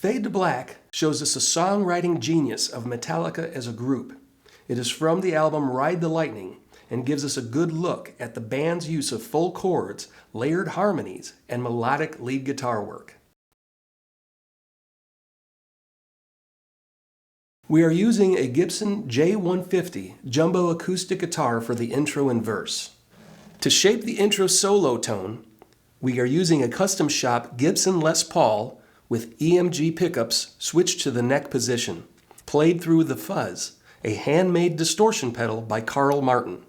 Fade to Black shows us the songwriting genius of Metallica as a group. It is from the album Ride the Lightning and gives us a good look at the band's use of full chords, layered harmonies, and melodic lead guitar work. We are using a Gibson J150 jumbo acoustic guitar for the intro and verse. To shape the intro solo tone, we are using a custom shop Gibson Les Paul with EMG pickups switched to the neck position, played through the fuzz, a handmade distortion pedal by Carl Martin.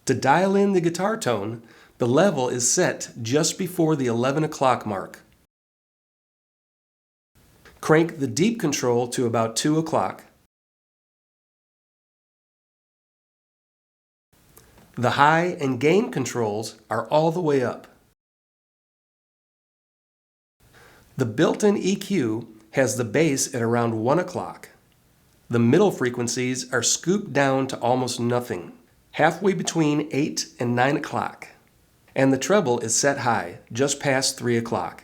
To dial in the guitar tone, the level is set just before the 11 o'clock mark. Crank the deep control to about 2 o'clock. The high and gain controls are all the way up. The built-in EQ has the bass at around 1 o'clock. The middle frequencies are scooped down to almost nothing, halfway between 8 and 9 o'clock. And the treble is set high, just past 3 o'clock.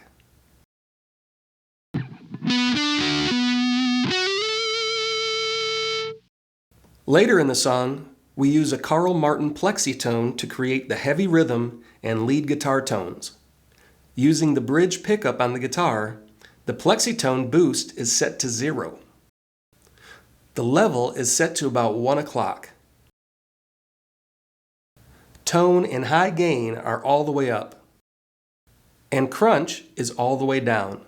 Later in the song, we use a Carl Martin plexitone to create the heavy rhythm and lead guitar tones. Using the bridge pickup on the guitar, the plexitone boost is set to 0. The level is set to about 1 o'clock. Tone and high gain are all the way up. And crunch is all the way down.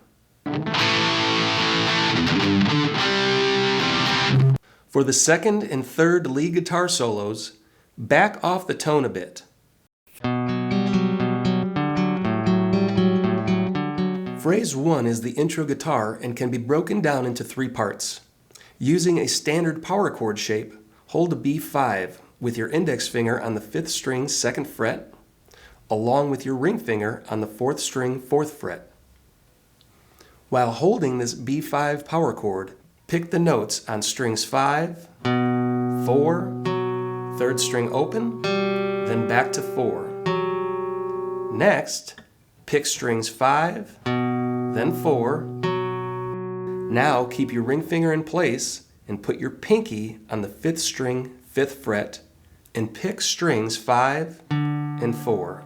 For the second and third lead guitar solos, back off the tone a bit. Phrase 1 is the intro guitar and can be broken down into 3 parts. Using a standard power chord shape, hold a B5 with your index finger on the 5th string 2nd fret, along with your ring finger on the 4th string 4th fret. While holding this B5 power chord, pick the notes on strings 5, 4, 3rd string open, then back to 4. Next, pick strings 5, then 4. Now keep your ring finger in place and put your pinky on the 5th string 5th fret and pick strings 5 and 4.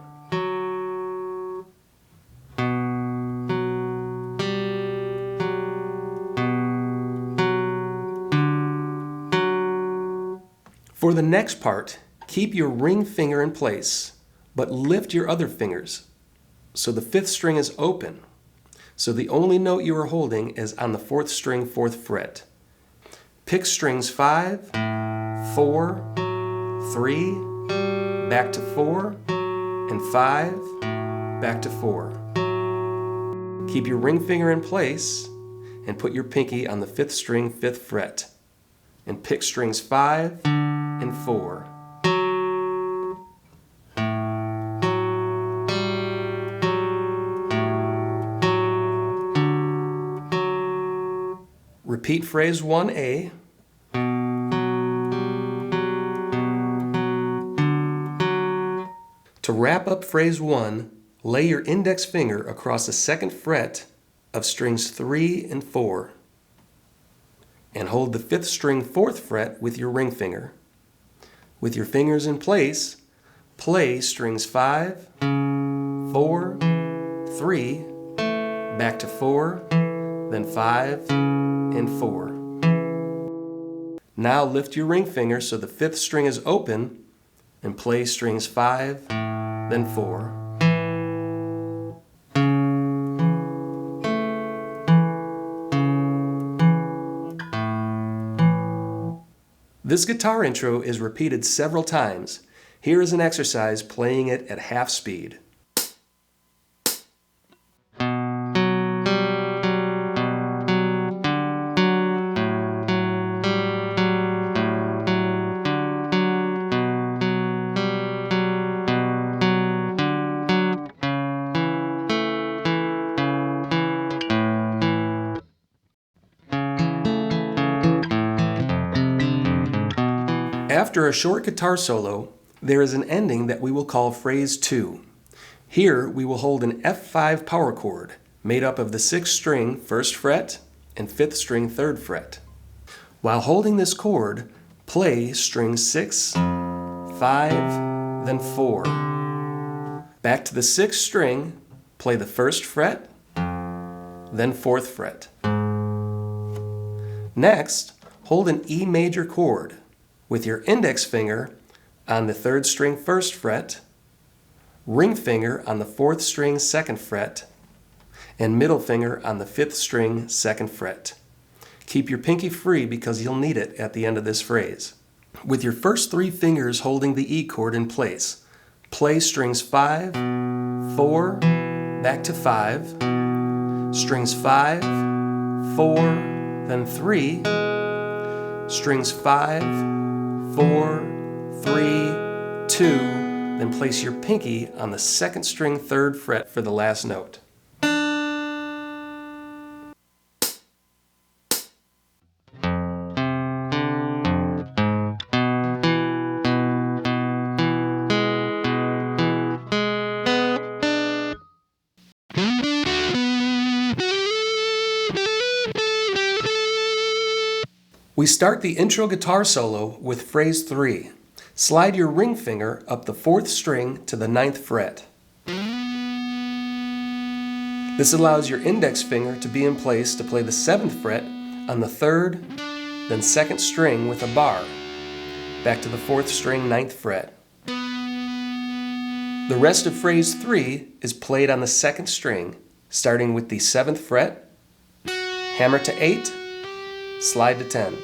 For the next part, keep your ring finger in place, but lift your other fingers so the 5th string is open. So the only note you are holding is on the 4th string 4th fret. Pick strings 5, 4, 3, back to 4, and 5, back to 4. Keep your ring finger in place and put your pinky on the 5th string 5th fret and pick strings 5 and 4. Repeat phrase 1A. To wrap up phrase 1, lay your index finger across the 2nd fret of strings 3 and 4 and hold the 5th string 4th fret with your ring finger. With your fingers in place, play strings 5, 4, 3, back to 4, then 5, and 4. Now lift your ring finger so the 5th string is open and play strings 5, then 4. This guitar intro is repeated several times. Here is an exercise playing it at half speed. After a short guitar solo, there is an ending that we will call phrase 2. Here we will hold an F5 power chord made up of the 6th string 1st fret and 5th string 3rd fret. While holding this chord, play string 6, 5, then 4. Back to the 6th string, play the 1st fret, then 4th fret. Next, hold an E major chord with your index finger on the 3rd string 1st fret, ring finger on the 4th string 2nd fret, and middle finger on the 5th string 2nd fret. Keep your pinky free because you'll need it at the end of this phrase. With your first 3 fingers holding the E chord in place, play strings 5, 4, back to 5, strings 5, 4, then 3, strings 5, 4, 3, 2, then place your pinky on the 2nd string 3rd fret for the last note. We start the intro guitar solo with phrase 3. Slide your ring finger up the 4th string to the 9th fret. This allows your index finger to be in place to play the 7th fret on the 3rd, then 2nd string with a bar, back to the 4th string 9th fret. The rest of phrase 3 is played on the 2nd string, starting with the 7th fret, hammer to 8, slide to 10.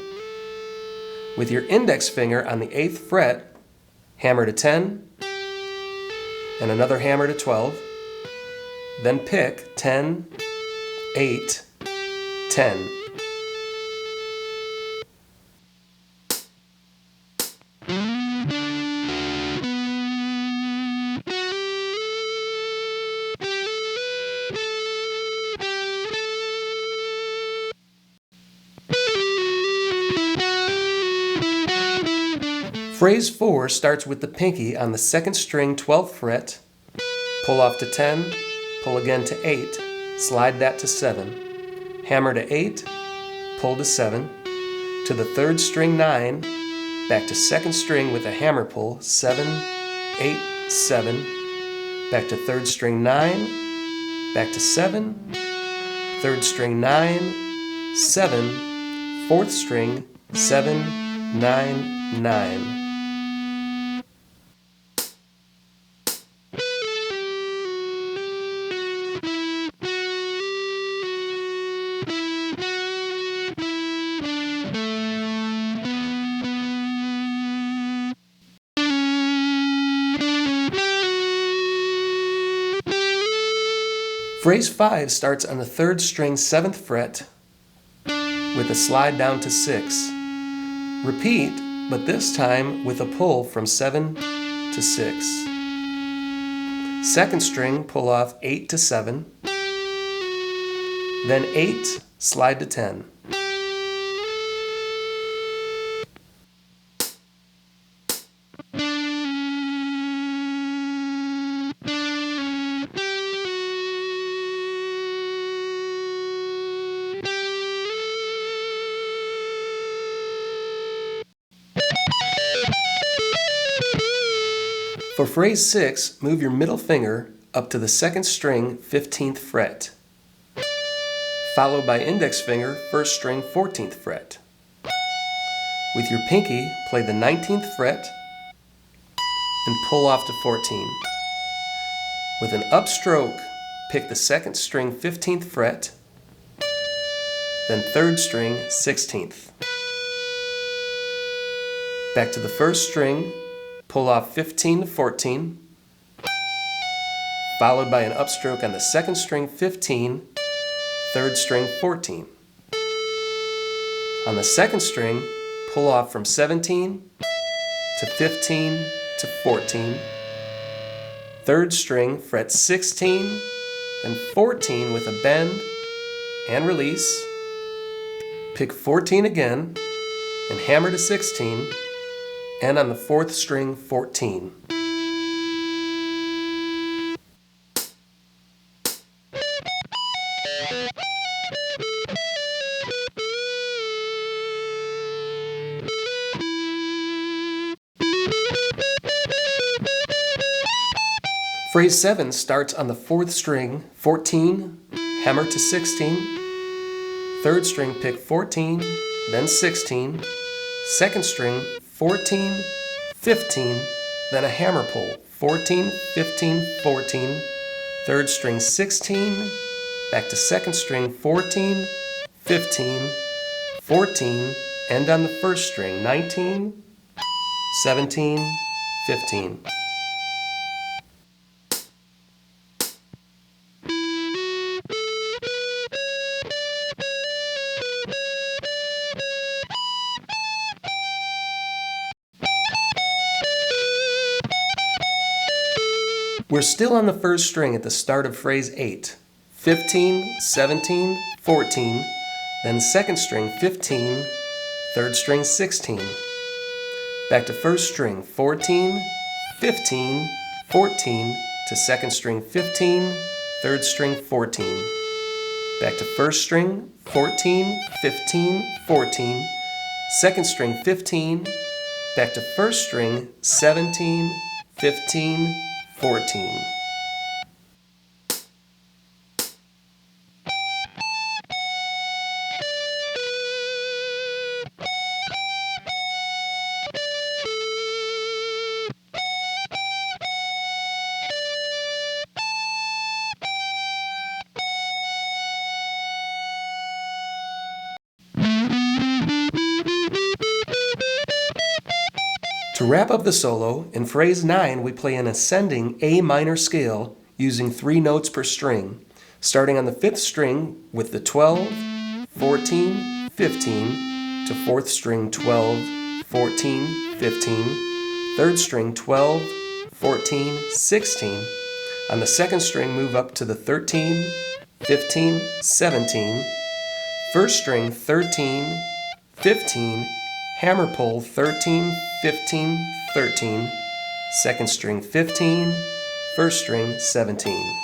With your index finger on the 8th fret, hammer to 10, and another hammer to 12, then pick 10, 8, 10. Phrase 4 starts with the pinky on the 2nd string 12th fret, pull off to 10, pull again to 8, slide that to 7, hammer to 8, pull to 7, to the 3rd string 9, back to 2nd string with a hammer pull, 7, 8, 7, back to 3rd string 9, back to 7, 3rd string 9, 7, 4th string 7, 9, 9. Phrase 5 starts on the 3rd string 7th fret with a slide down to 6. Repeat, but this time with a pull from 7 to 6. 2nd string, pull off 8 to 7. Then 8, slide to 10. For phrase 6, move your middle finger up to the 2nd string 15th fret, followed by index finger 1st string 14th fret. With your pinky, play the 19th fret and pull off to 14. With an upstroke, pick the 2nd string 15th fret, then 3rd string 16th. Back to the 1st string, pull off 15 to 14, followed by an upstroke on the 2nd string 15, 3rd string 14. On the 2nd string, pull off from 17 to 15 to 14, 3rd string, fret 16, then 14 with a bend and release, pick 14 again and hammer to 16, and on the 4th string 14. Phrase 7 starts on the 4th string, 14, hammer to 16, 3rd string, pick 14, then 16, 2nd string, 14, 15, then a hammer pull, 14, 15, 14, 3rd string, 16, back to 2nd string, 14, 15, 14, end on the 1st string, 19, 17, 15. We're still on the 1st string at the start of phrase 8. 15, 17, 14, then 2nd string 15, 3rd string 16. Back to 1st string 14, 15, 14, to 2nd string 15, 3rd string 14. Back to 1st string 14, 15, 14, 2nd string 15, back to 1st string 17, 15, 14. To wrap up the solo, in phrase 9 we play an ascending A minor scale using 3 notes per string, starting on the 5th string with the 12, 14, 15, to 4th string 12, 14, 15, 3rd string 12, 14, 16. On the 2nd string move up to the 13, 15, 17, 1st string 13, 15, hammer pull 13, 15, 13, 2nd string 15, 1st string 17.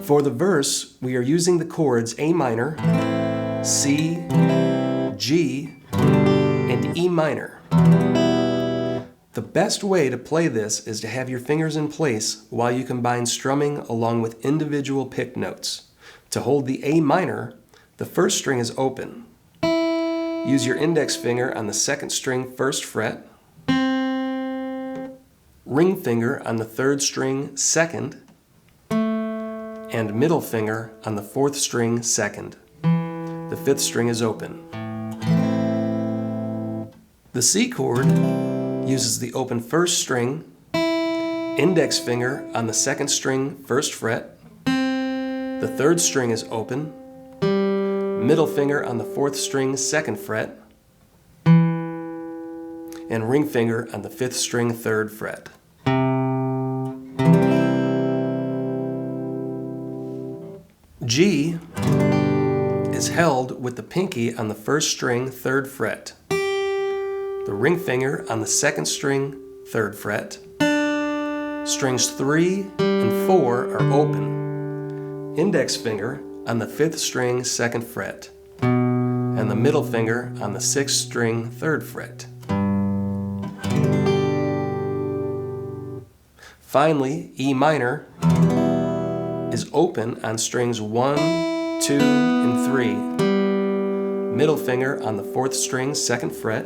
For the verse, we are using the chords A minor, C, G, and E minor. The best way to play this is to have your fingers in place while you combine strumming along with individual pick notes. To hold the A minor, the 1st string is open. Use your index finger on the 2nd string 1st fret, ring finger on the 3rd string 2nd, and middle finger on the 4th string 2nd. The 5th string is open. The C chord uses the open 1st string, index finger on the 2nd string 1st fret, the 3rd string is open, middle finger on the 4th string 2nd fret, and ring finger on the 5th string 3rd fret. G is held with the pinky on the 1st string 3rd fret, the ring finger on the 2nd string 3rd fret, strings 3 and 4 are open, index finger on the 5th string 2nd fret, and the middle finger on the 6th string 3rd fret. Finally, E minor is open on strings 1, 2, and 3. Middle finger on the 4th string, 2nd fret.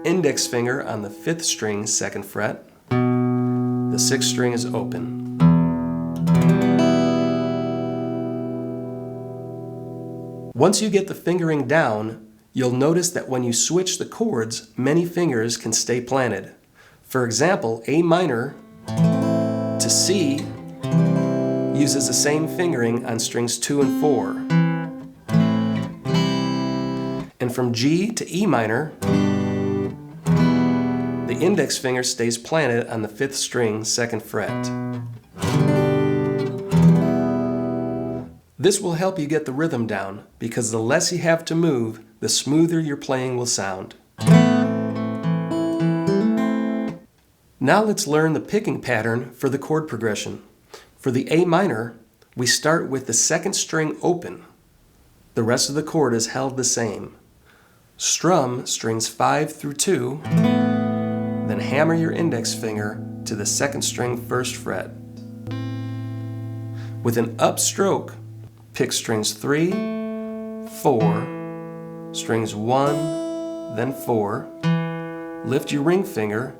Index finger on the 5th string, 2nd fret. The 6th string is open. Once you get the fingering down, you'll notice that when you switch the chords, many fingers can stay planted. For example, A minor to C uses the same fingering on strings 2 and 4. And from G to E minor, the index finger stays planted on the 5th string, 2nd fret. This will help you get the rhythm down, because the less you have to move, the smoother your playing will sound. Now let's learn the picking pattern for the chord progression. For the A minor, we start with the 2nd string open. The rest of the chord is held the same. Strum strings 5 through 2, then hammer your index finger to the 2nd string 1st fret. With an upstroke, pick strings 3, 4, strings 1, then 4, lift your ring finger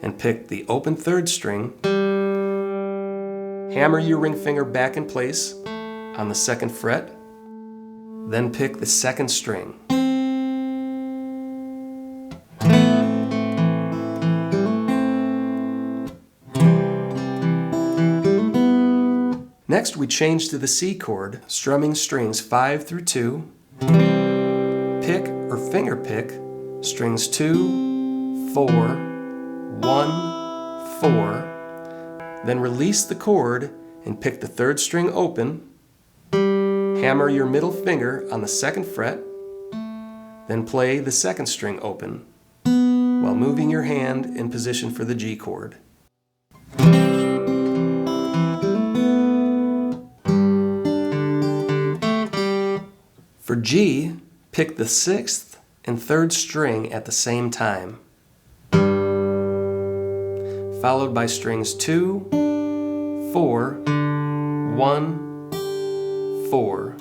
and pick the open 3rd string, hammer your ring finger back in place on the 2nd fret, then pick the 2nd string. Next, we change to the C chord, strumming strings 5 through 2, pick or finger pick strings 2, 4, 1, 4, then release the chord and pick the 3rd string open, hammer your middle finger on the 2nd fret, then play the 2nd string open, while moving your hand in position for the G chord. For G, pick the 6th and 3rd string at the same time, followed by strings 2, 4, 1, 4.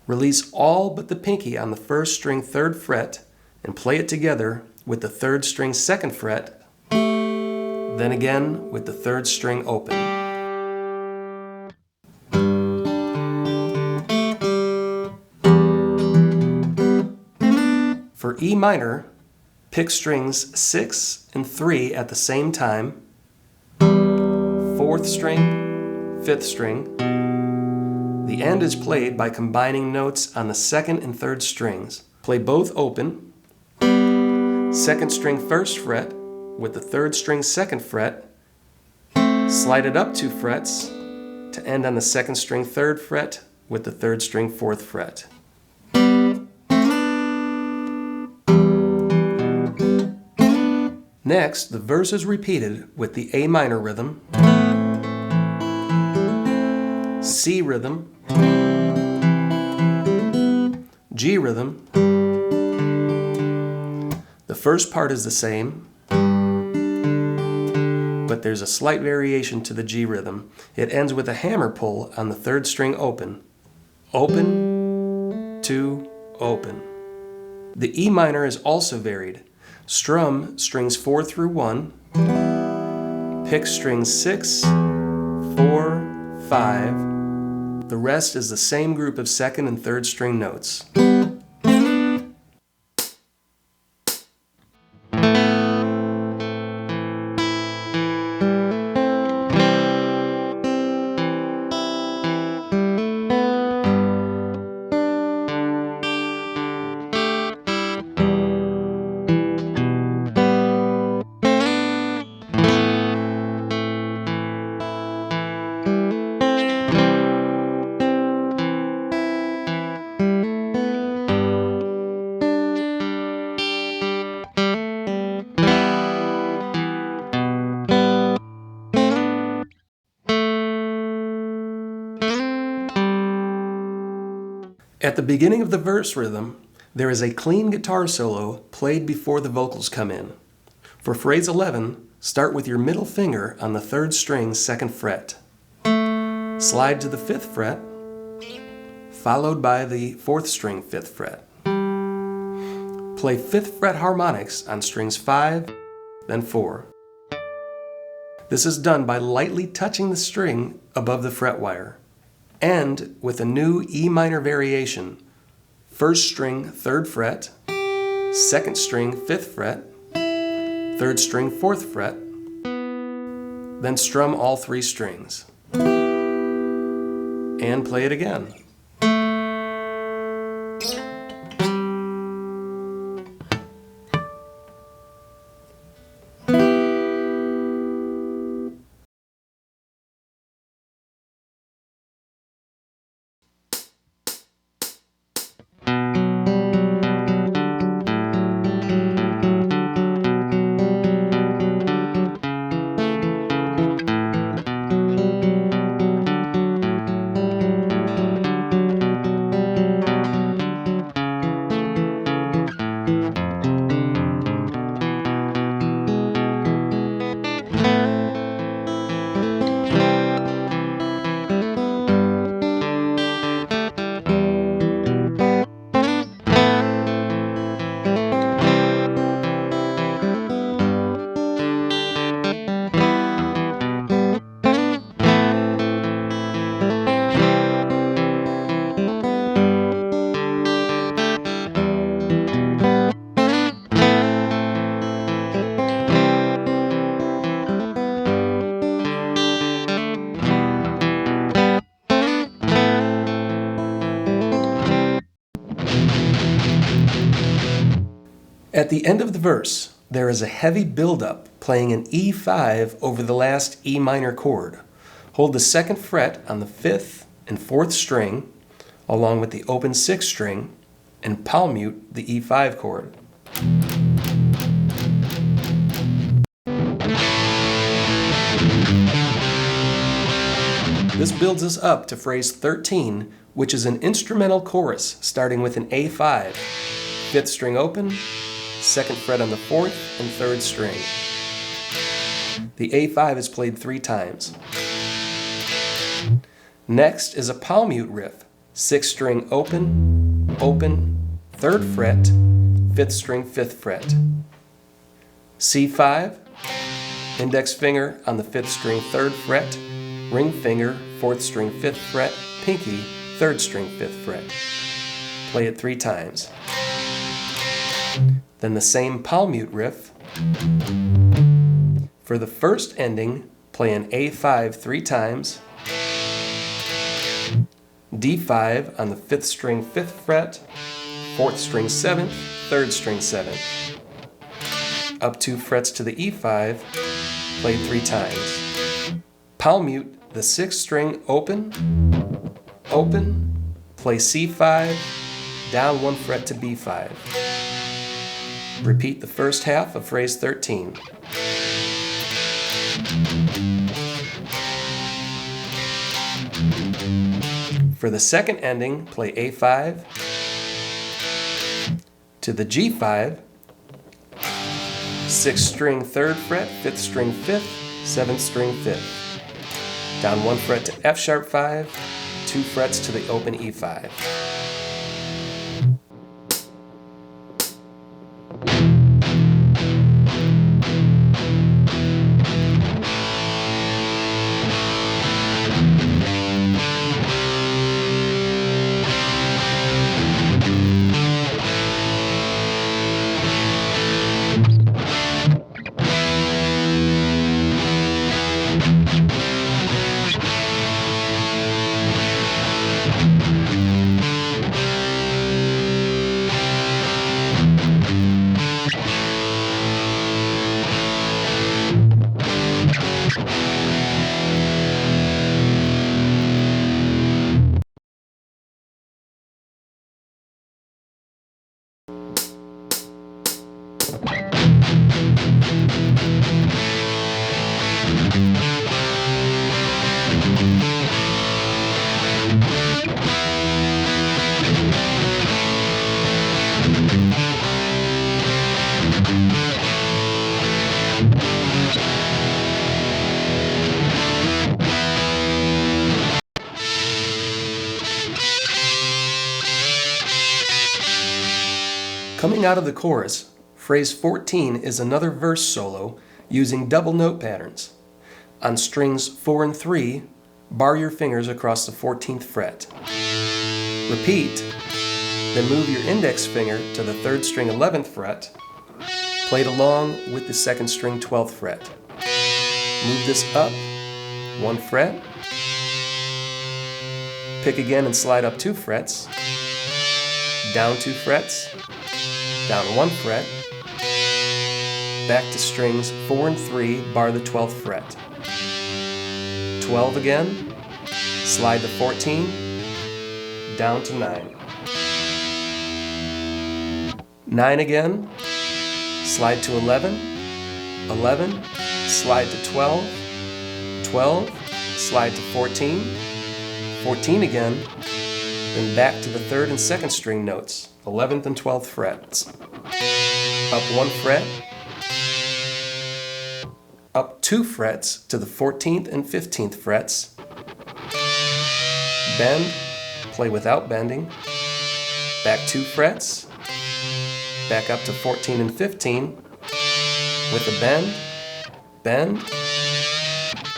Release all but the pinky on the 1st string 3rd fret and play it together with the 3rd string 2nd fret, then again with the 3rd string open. For E minor, pick strings 6 and 3 at the same time, 4th string, 5th string. The end is played by combining notes on the 2nd and 3rd strings. Play both open, 2nd string 1st fret with the 3rd string 2nd fret, slide it up 2 frets to end on the 2nd string 3rd fret with the 3rd string 4th fret. Next, the verse is repeated with the A minor rhythm, C rhythm, G rhythm. The first part is the same, but there's a slight variation to the G rhythm. It ends with a hammer pull on the 3rd string open. Open, 2, open. The E minor is also varied. Strum strings 4 through 1, pick strings 6, 4, 5. The rest is the same group of 2nd and 3rd string notes. At the beginning of the verse rhythm, there is a clean guitar solo played before the vocals come in. For phrase 11, start with your middle finger on the 3rd string 2nd fret. Slide to the 5th fret, followed by the 4th string 5th fret. Play 5th fret harmonics on strings 5, then 4. This is done by lightly touching the string above the fret wire. End with a new E minor variation. 1st string 3rd fret, 2nd string 5th fret, 3rd string 4th fret, then strum all 3 strings. And play it again. At the end of the verse, there is a heavy build-up playing an E5 over the last E minor chord. Hold the 2nd fret on the 5th and 4th string, along with the open 6th string, and palm mute the E5 chord. This builds us up to phrase 13, which is an instrumental chorus starting with an A5, 5th string open, 2nd fret on the 4th and 3rd string. The A5 is played 3 times. Next is a palm mute riff, 6th string open, open, 3rd fret, 5th string 5th fret. C5, index finger on the 5th string 3rd fret, ring finger 4th string 5th fret, pinky 3rd string 5th fret. Play it 3 times. Then the same palm mute riff. For the first ending, play an A5 3 times, D5 on the 5th string 5th fret, 4th string 7th, 3rd string 7th. Up 2 frets to the E5, played 3 times. Palm mute the 6th string open, open, play C5, down 1 fret to B5. Repeat the first half of phrase 13. For the second ending, play A5 to the G5, 6th string 3rd fret, 5th string 5th, 7th string 5th. Down 1 fret to F sharp 5, 2 frets to the open E5. out of the chorus, phrase 14 is another verse solo using double note patterns. On strings 4 and 3, bar your fingers across the 14th fret. Repeat, then move your index finger to the 3rd string 11th fret, played along with the 2nd string 12th fret. Move this up 1 fret, pick again and slide up 2 frets, down 2 frets, down 1 fret, back to strings 4 and 3, bar the 12th fret. 12 again, slide to 14, down to 9. 9 again, slide to 11, 11, slide to 12, 12, slide to 14, 14 again, then back to the 3rd and 2nd string notes, 11th and 12th frets. Up 1 fret, up 2 frets to the 14th and 15th frets, bend, play without bending, back 2 frets, back up to 14 and 15, with a bend, bend,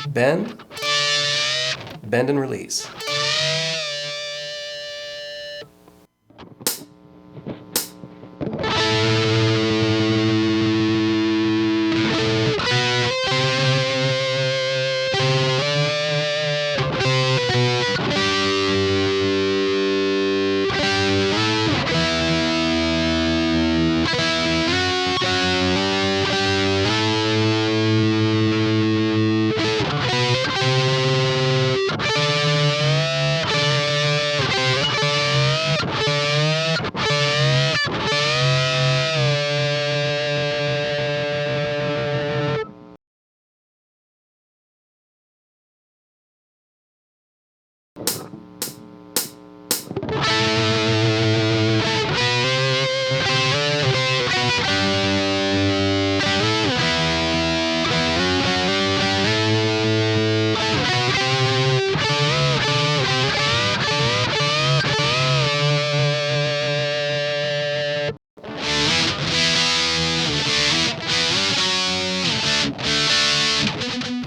bend, bend and release.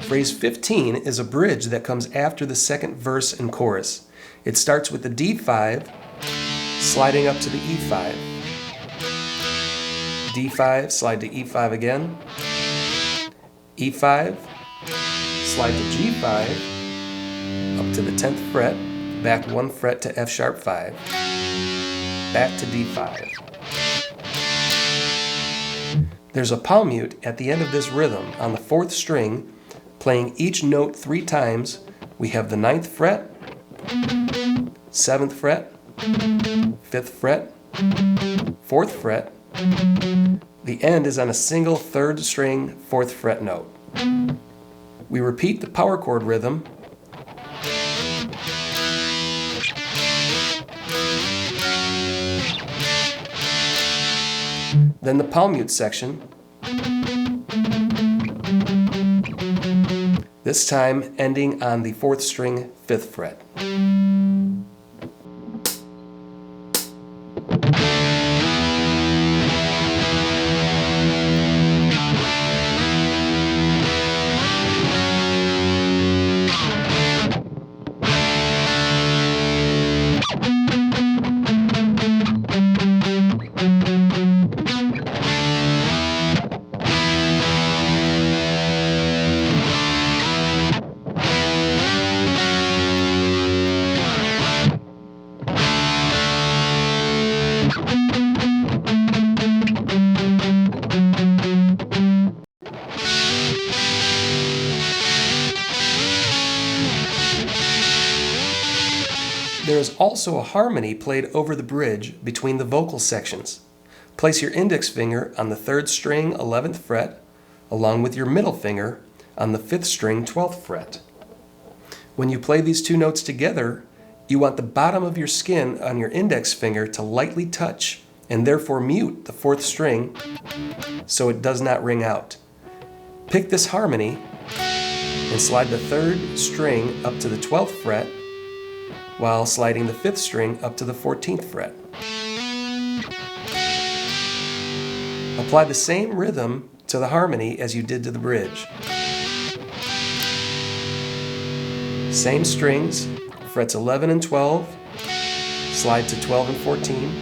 Phrase 15 is a bridge that comes after the 2nd verse and chorus. It starts with the D5, sliding up to the E5. D5, slide to E5 again. E5, slide to G5, up to the 10th fret, back 1 fret to F sharp 5, back to D5. There's a palm mute at the end of this rhythm on the 4th string. Playing each note 3 times, we have the 9th fret, 7th fret, 5th fret, 4th fret. The end is on a single 3rd string 4th fret note. We repeat the power chord rhythm. Then the palm mute section. This time ending on the 4th string 5th fret. There is also a harmony played over the bridge between the vocal sections. Place your index finger on the 3rd string 11th fret, along with your middle finger on the 5th string 12th fret. When you play these 2 notes together, you want the bottom of your skin on your index finger to lightly touch and therefore mute the 4th string so it does not ring out. Pick this harmony and slide the 3rd string up to the 12th fret while sliding the 5th string up to the 14th fret. Apply the same rhythm to the harmony as you did to the bridge. Same strings, frets 11 and 12, slide to 12 and 14.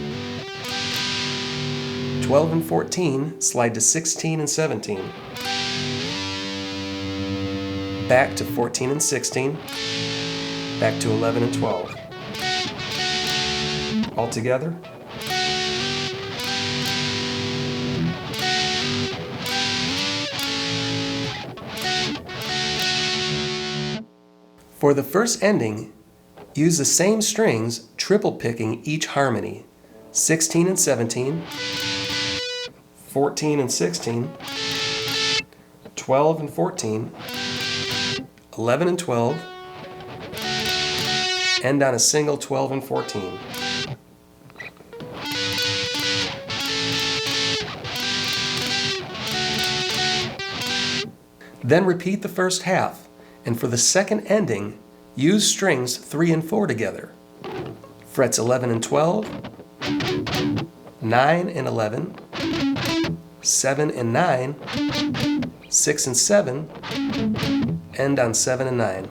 12 and 14, slide to 16 and 17. Back to 14 and 16. Back to 11 and 12. All together. For the first ending, use the same strings, triple picking each harmony. 16 and 17, 14 and 16, 12 and 14, 11 and 12, end on a single 12 and 14. Then repeat the first half, and for the second ending, use strings 3 and 4 together. Frets 11 and 12, 9 and 11, 7 and 9, 6 and 7, end on 7 and 9.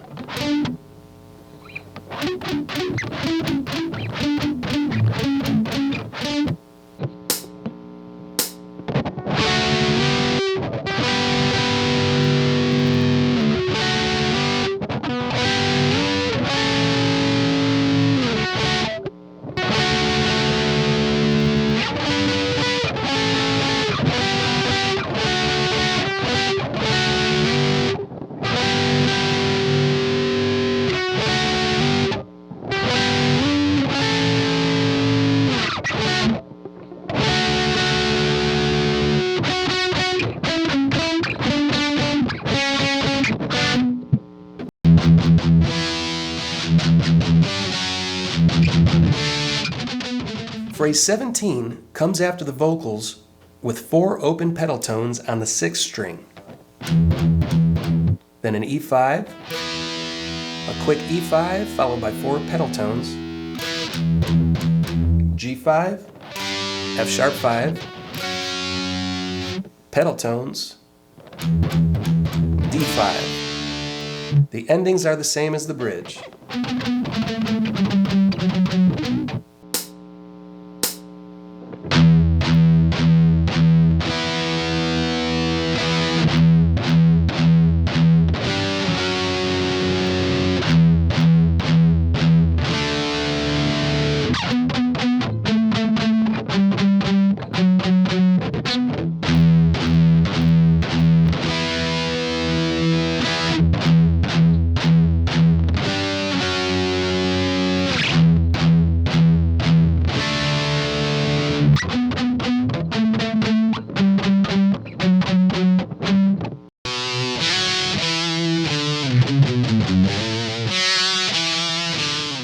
Phrase 17 comes after the vocals with 4 open pedal tones on the 6th string. Then an E5, a quick E5 followed by 4 pedal tones, G5, F sharp 5, pedal tones, D5. The endings are the same as the bridge.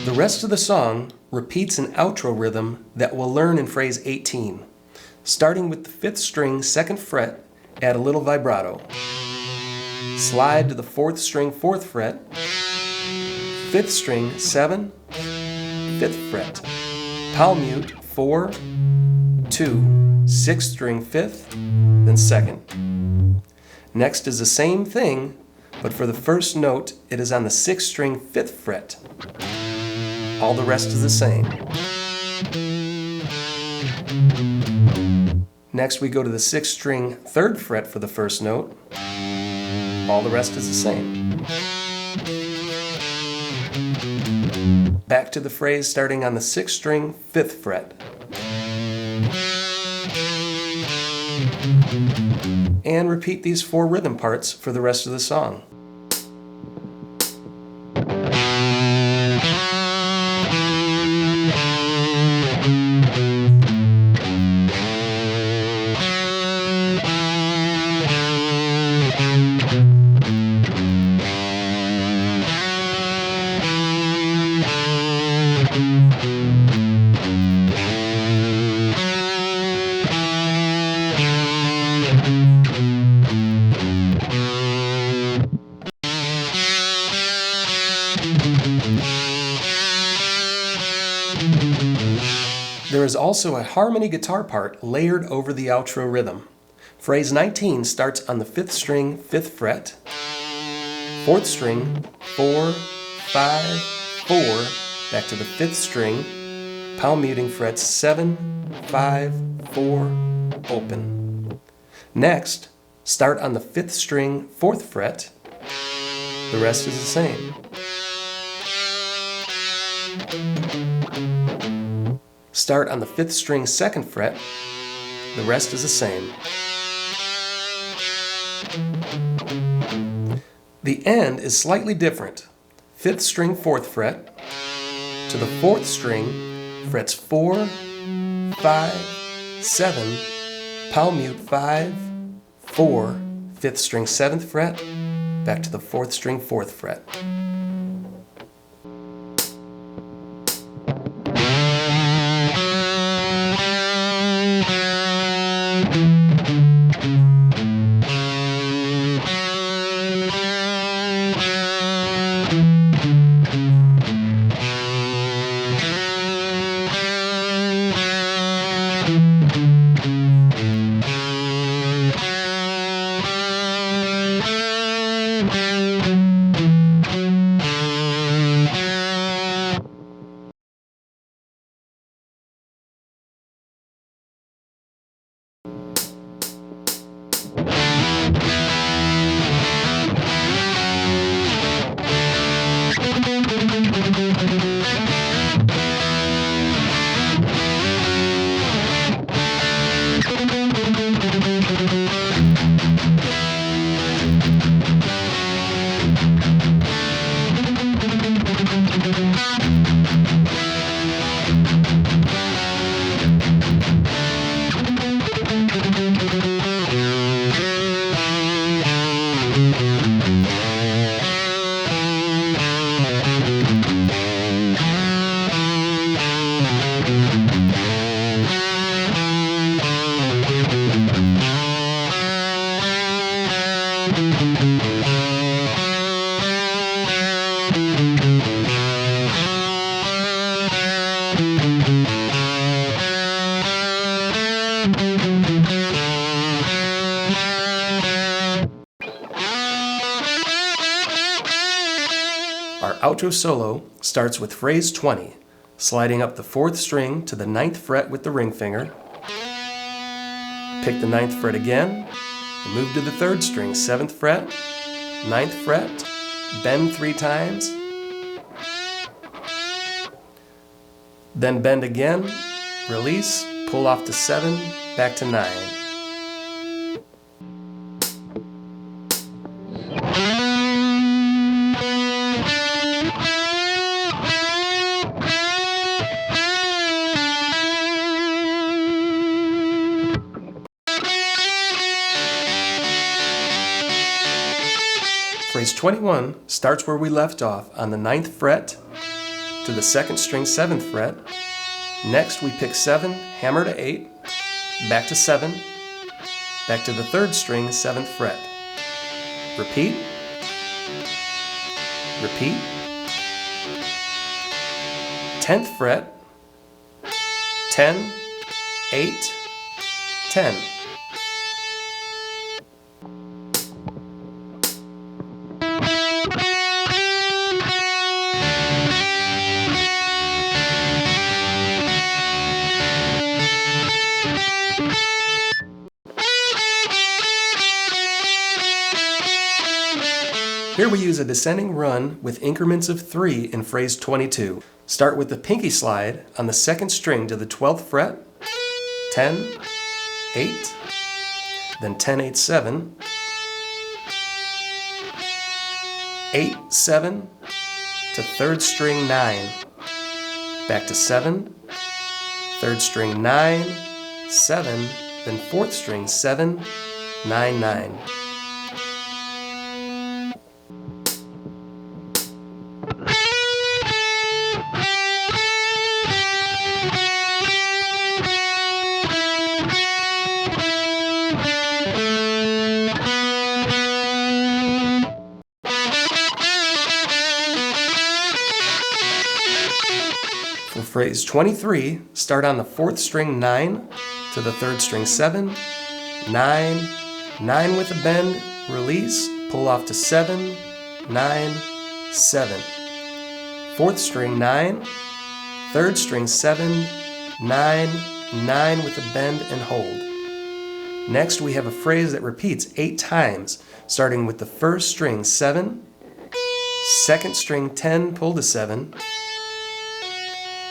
The rest of the song repeats an outro rhythm that we'll learn in phrase 18. Starting with the 5th string, 2nd fret, add a little vibrato. Slide to the 4th string, 4th fret, 5th string, 7, 5th fret. Palm mute, 4, 2, 6th string, 5th, then 2nd. Next is the same thing, but for the first note, it is on the 6th string, 5th fret. All the rest is the same. Next we go to the 6th string, 3rd fret for the first note. All the rest is the same. Back to the phrase starting on the 6th string, 5th fret. And repeat these 4 rhythm parts for the rest of the song. There is also a harmony guitar part layered over the outro rhythm. Phrase 19 starts on the 5th string, 5th fret, 4th string, 4, 5, 4, back to the 5th string, palm muting frets 7, 5, 4, open. Next, start on the 5th string, 4th fret. The rest is the same. Start on the 5th string, 2nd fret. The rest is the same. The end is slightly different. 5th string, 4th fret. To the 4th string, frets 4, 5, 7, palm mute 5, 4, 5th string 7th fret, back to the 4th string 4th fret. Our outro solo starts with phrase 20, sliding up the 4th string to the 9th fret with the ring finger. Pick the 9th fret again, and move to the 3rd string, 7th fret, 9th fret, bend 3 times, then bend again, release, pull off to 7, back to 9. Phrase 21 starts where we left off on the 9th fret to the 2nd string 7th fret. Next we pick 7, hammer to 8, back to 7, back to the 3rd string 7th fret. Repeat, repeat, 10th fret, 10, 8, 10. Here we use a descending run with increments of 3 in phrase 22. Start with the pinky slide on the 2nd string to the 12th fret, 10, 8, then 10, 8, 7, 8, 7, to 3rd string 9, back to 7, 3rd string 9, 7, then 4th string 7, 9, 9. For phrase 23, start on the 4th string 9 to the 3rd string 7, 9, 9 with a bend, release, pull off to 7, 9, 7. Fourth string 9, third string 7, 9, 9 with a bend and hold. Next we have a phrase that repeats 8 times, starting with the first string 7, second string 10, pull to 7,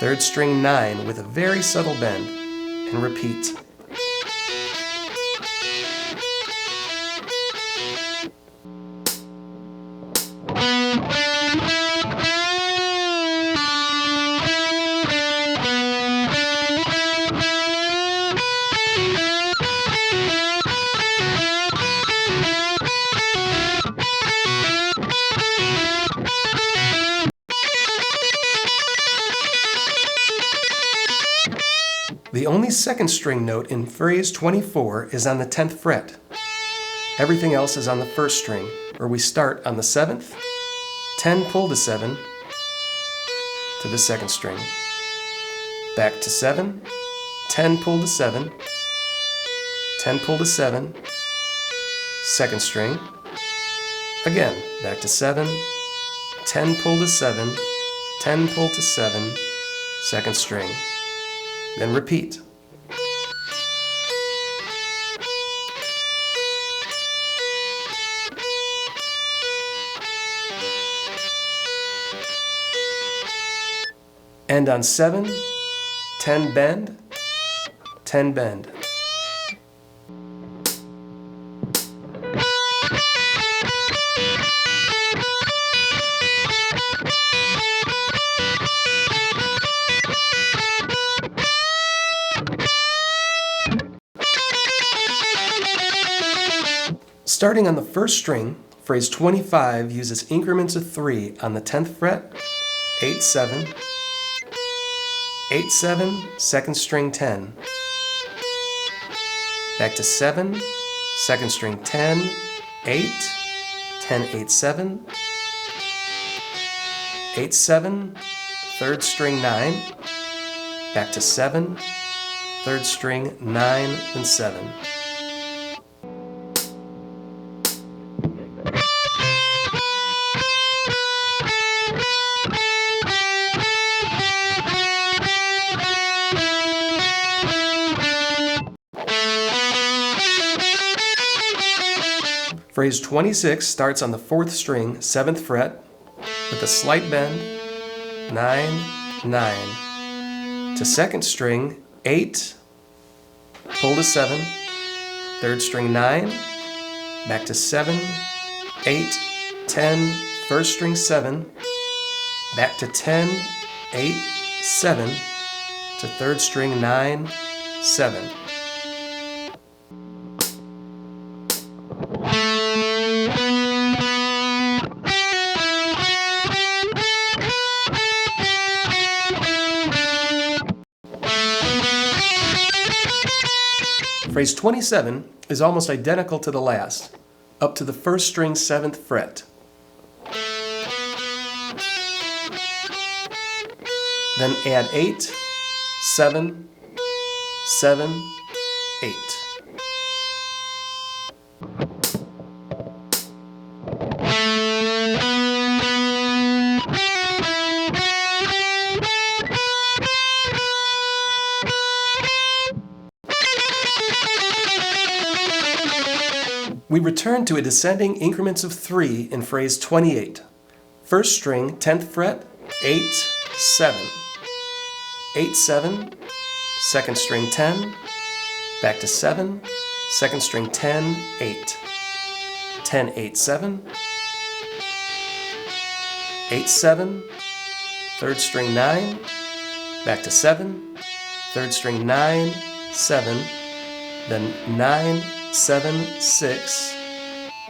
third string 9 with a very subtle bend, and repeat. The only second string note in phrase 24 is on the 10th fret. Everything else is on the first string, where we start on the 7th, 10 pull to 7, to the second string. Back to 7, 10 pull to 7, 10 pull to 7, second string. Again, back to 7, 10 pull to 7, 10 pull to 7, second string. Then repeat. End on 7, 10 bend, 10 bend. Starting on the first string, phrase 25 uses increments of 3 on the 10th fret, 8, 7, 8, 7, second string 10. Back to 7, second string 10, 8, 10, 8, 7, 8, 7, third string 9, back to 7, third string 9, and 7. Phrase 26 starts on the 4th string, 7th fret, with a slight bend, 9, 9. To second string, 8, pull to 7, third string 9, back to 7, 8, 10, first string 7, back to 10, 8, 7, to third string 9, 7. Phrase 27 is almost identical to the last, up to the first string 7th fret. Then add 8, 7, 7, 8. We return to a descending increments of 3 in phrase 28. First string, 10th fret, 8, 7. 8, 7, second string 10, back to 7, second string 10, 8. 10, 8, 7. 8, 7, third string 9, back to 7, third string 9, 7, then 9, 7, 6,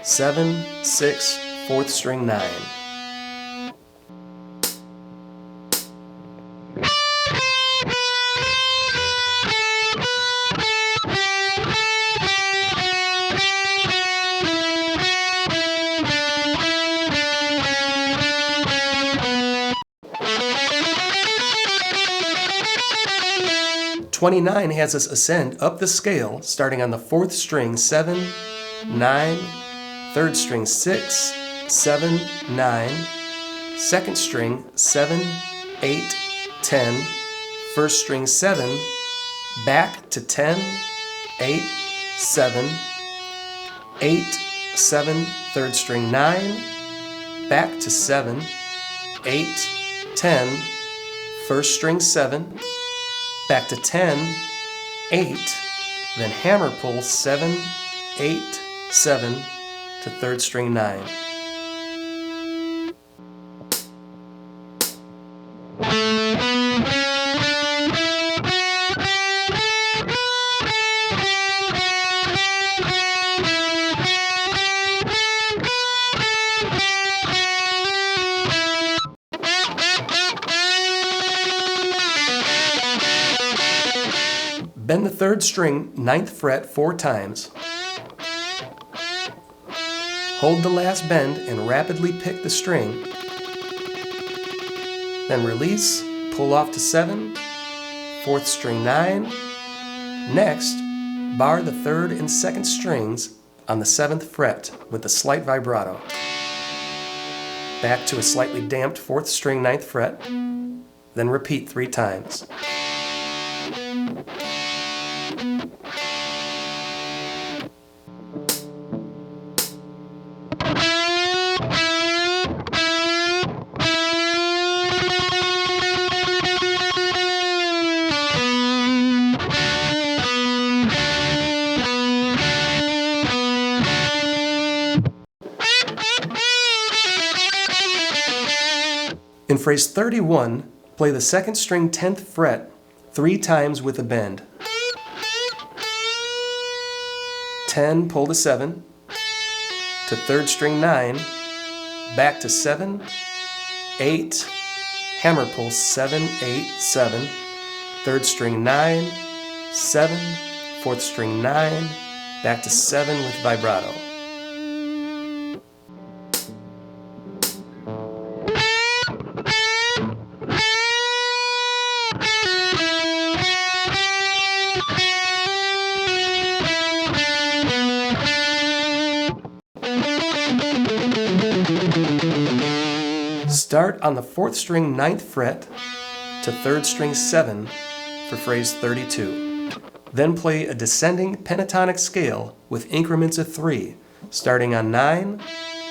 7, 6, fourth string 9. 29 has us ascend up the scale, starting on the 4th string 7, 9, 3rd string 6, 7, 9, 2nd string 7, 8, 10, 1st string 7, back to 10, 8, 7, 8, 7, 3rd string 9, back to 7, 8, 10, 1st string 7, back to 10, 8, then hammer pull 7, 8, 7 to 3rd string 9. Bend the 3rd string 9th fret 4 times. Hold the last bend and rapidly pick the string. Then release, pull off to 7, 4th string 9. Next, bar the 3rd and 2nd strings on the 7th fret with a slight vibrato. Back to a slightly damped 4th string 9th fret, then repeat 3 times. In phrase 31, play the 2nd string 10th fret 3 times with a bend. 10, pull to 7, to 3rd string 9, back to 7, 8, hammer pull 7, 8, 7, 3rd string 9, 7, 4th string 9, back to 7 with vibrato. Start on the 4th string 9th fret to 3rd string 7 for phrase 32. Then play a descending pentatonic scale with increments of 3, starting on 9,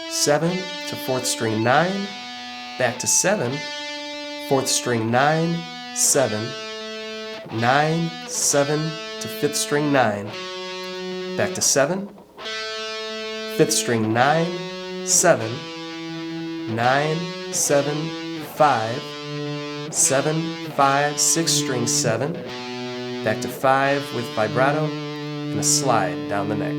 7 to 4th string 9, back to 7, 4th string 9, 7, 9, 7 to 5th string 9, back to 7, 5th string 9, 7, 9, 7, 5, 7, 5, 6 string 7, back to 5 with vibrato and a slide down the neck.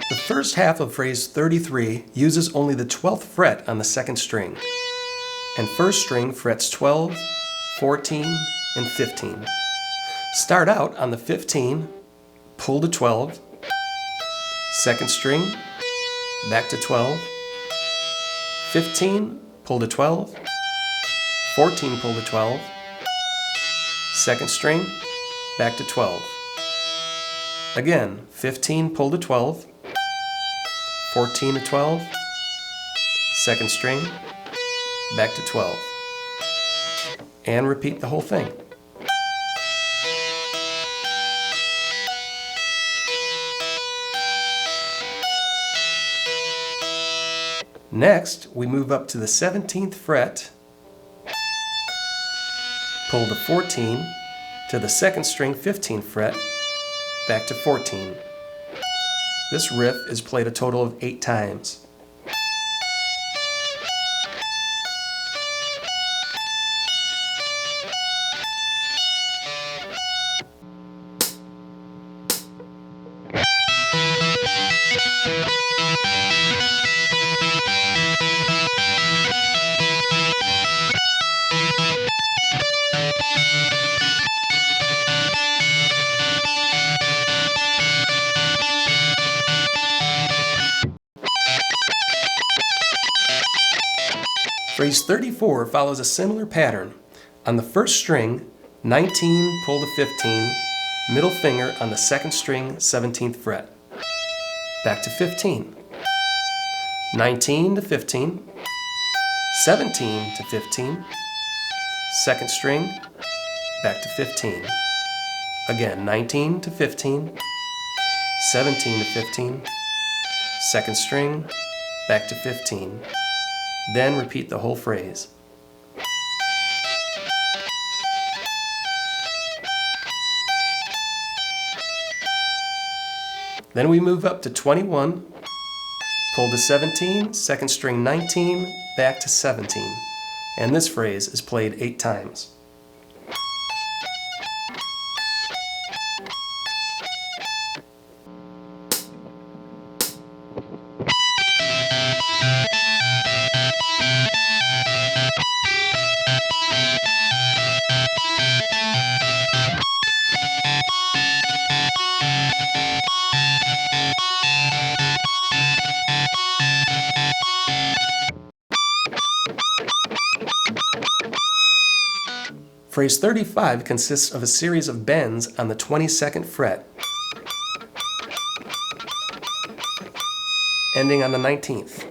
The first half of phrase 33 uses only the 12th fret on the 2nd string, and 1st string frets 12, 14, and 15. Start out on the 15, pull to 12, 2nd string, back to 12, 15, pull to 12, 14, pull to 12, 2nd string, back to 12. Again, 15, pull to 12, 14 to 12, 2nd string, back to 12. And repeat the whole thing. Next, we move up to the 17th fret, pull to 14, to the 2nd string 15th fret, back to 14. This riff is played a total of 8 times. Phrase 34 follows a similar pattern. On the first string, 19, pull to 15, middle finger on the second string, 17th fret. Back to 15. 19 to 15, 17 to 15, second string, back to 15. Again, 19 to 15, 17 to 15, second string, back to 15. Then repeat the whole phrase. Then we move up to 21, pull to 17, second string 19, back to 17. And this phrase is played 8 times. Phrase 35 consists of a series of bends on the 22nd fret, ending on the 19th.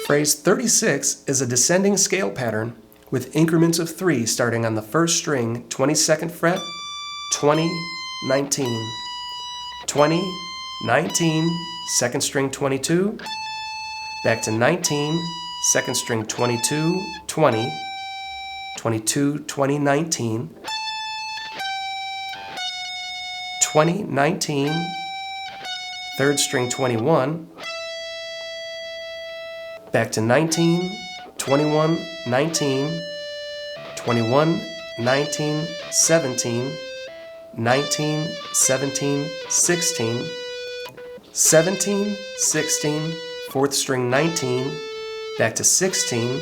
Phrase 36 is a descending scale pattern with increments of 3 starting on the first string, 22nd fret, 20, 19, 20, 19, second string 22, back to 19, second string 22, 20, 22, 20, 19, 20, 19, third string 21, back to 19, 21, 19, 21, 19, 17, 19, 17, 16, 17, 16, fourth string 19, back to 16,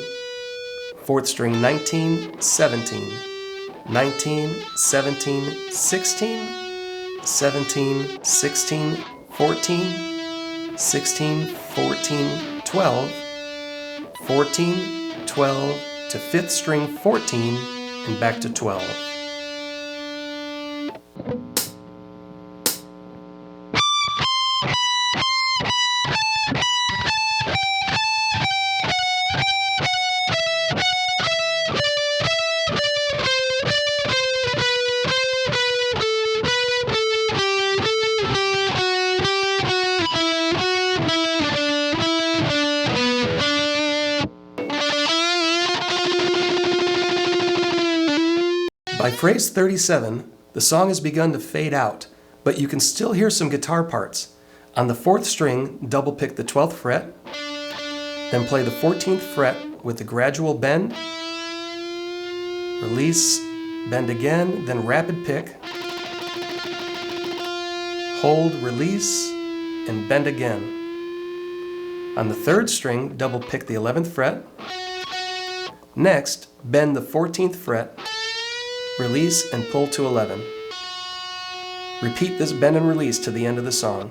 fourth string 19, 17, 19, 17, 16, 17, 16, 14, 16, 14, 12, 14, 12 to 5th string 14 and back to 12. By phrase 37, the song has begun to fade out, but you can still hear some guitar parts. On the 4th string, double pick the 12th fret, then play the 14th fret with a gradual bend, release, bend again, then rapid pick, hold, release, and bend again. On the 3rd string, double pick the 11th fret, next, bend the 14th fret, release and pull to 11. Repeat this bend and release to the end of the song.